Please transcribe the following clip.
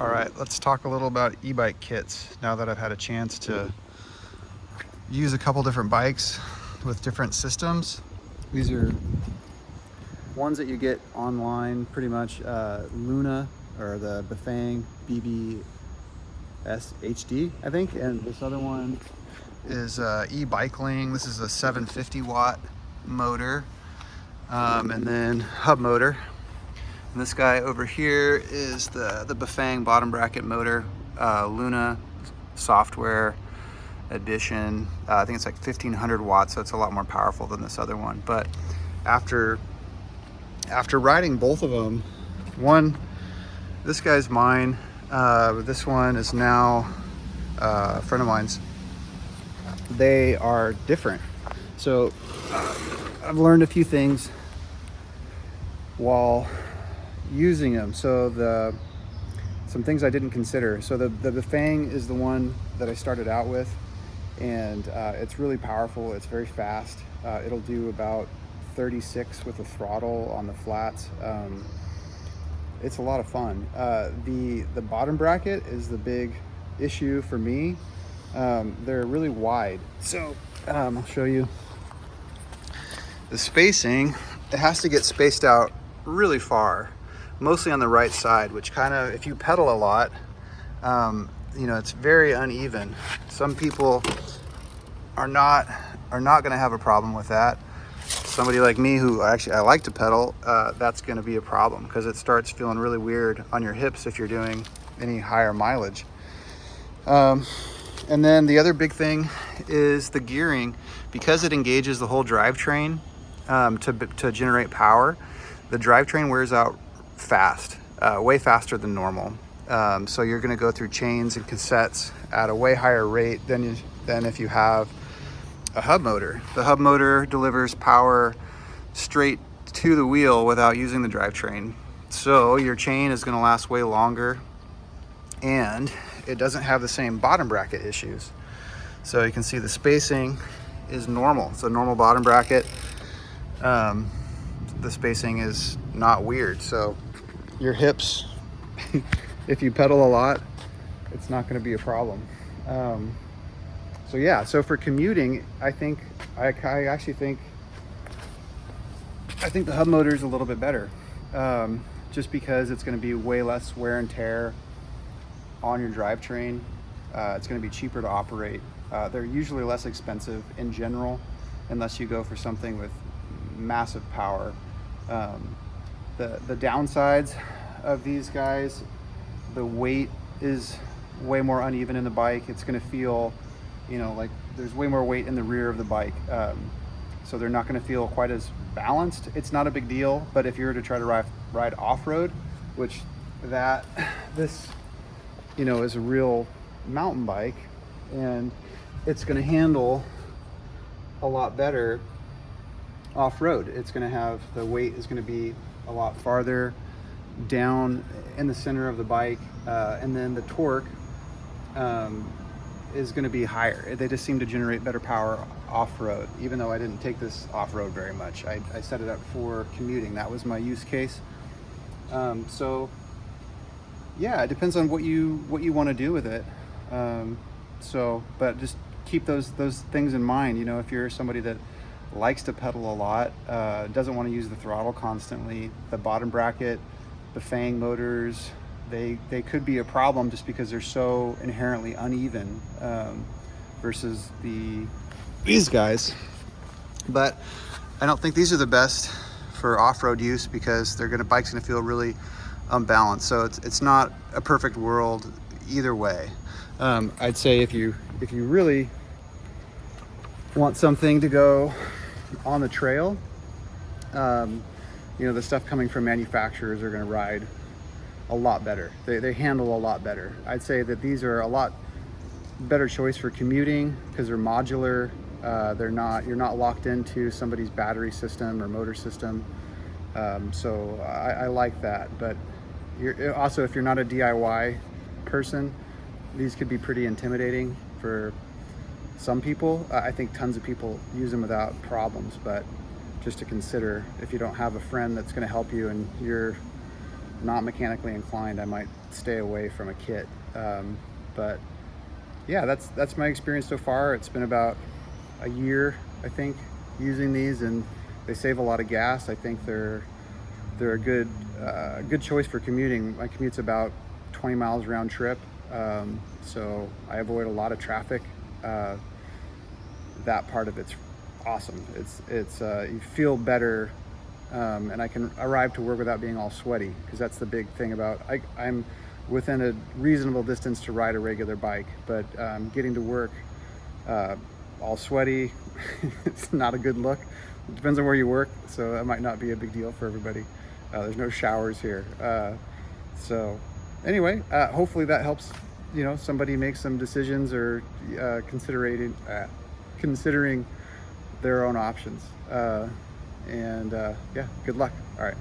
All right, let's talk a little about e-bike kits now that I've had a chance to use a couple different bikes with different systems. These are ones that you get online pretty much. Luna, or the Baafang BBS-HD, I think, and this other one is Ebikeling. This is a 750 watt motor, and then hub motor. And this guy over here is the Baafang bottom bracket motor, Luna software edition. I think it's like 1500 watts, so it's a lot more powerful than this other one. But after riding both of them, this guy's mine. This one is now a friend of mine's. They are different. So I've learned a few things while using them. So some things I didn't consider. So the Baafang is the one that I started out with, and it's really powerful. It's very fast. It'll do about 36 with the throttle on the flats. It's a lot of fun. The bottom bracket is the big issue for me. They're really wide. So I'll show you the spacing. It has to get spaced out really far, mostly on the right side, which kind of, if you pedal a lot, you know, it's very uneven. Some people are not going to have a problem with that. Somebody like me, who I like to pedal, that's going to be a problem because it starts feeling really weird on your hips if you're doing any higher mileage. And then the other big thing is the gearing. Because it engages the whole drivetrain to generate power, the drivetrain wears out fast, way faster than normal. So you're going to go through chains and cassettes at a way higher rate than if you have a hub motor. The hub motor delivers power straight to the wheel without using the drivetrain. So your chain is going to last way longer, and it doesn't have the same bottom bracket issues. So you can see the spacing is normal. It's a normal bottom bracket. The spacing is not weird. So your hips, if you pedal a lot, it's not going to be a problem. So yeah, so for commuting, I think the hub motor is a little bit better, just because it's going to be way less wear and tear on your drivetrain. It's going to be cheaper to operate. They're usually less expensive in general, unless you go for something with massive power. The downsides of these guys, the weight is way more uneven in the bike. It's going to feel, you know, like there's way more weight in the rear of the bike. So they're not going to feel quite as balanced. It's not a big deal, but if you were to try to ride off-road, which this, you know, is a real mountain bike, and it's going to handle a lot better off-road. It's going to have, the weight is going to be a lot farther down in the center of the bike, and then the torque is going to be higher. They just seem to generate better power off-road, even though I didn't take this off-road very much. I set it up for commuting. That was my use case. So yeah, it depends on what you want to do with it. But just keep those things in mind. You know, if you're somebody that likes to pedal a lot, doesn't want to use the throttle constantly, the bottom bracket, the Baafang motors, they could be a problem just because they're so inherently uneven versus these guys. But I don't think these are the best for off-road use because bike's gonna feel really unbalanced. So it's not a perfect world either way. I'd say if you really want something to go on the trail, you know, the stuff coming from manufacturers are going to ride a lot better. They handle a lot better. I'd say that these are a lot better choice for commuting because they're modular. You're not locked into somebody's battery system or motor system. So I like that. But also, if you're not a DIY person, these could be pretty intimidating for some people. I think tons of people use them without problems, but just to consider if you don't have a friend that's going to help you and you're not mechanically inclined, I might stay away from a kit. But yeah, that's my experience so far. It's been about a year, I think, using these, and they save a lot of gas. I think they're a good choice for commuting. My commute's about 20 miles round trip, so I avoid a lot of traffic. That part of it's awesome. It's you feel better, and I can arrive to work without being all sweaty, because that's the big thing about I'm within a reasonable distance to ride a regular bike, but getting to work all sweaty, it's not a good look. It depends on where you work, so that might not be a big deal for everybody. There's no showers here. So anyway, hopefully that helps, somebody make some decisions, or considering their own options. Yeah, good luck. All right.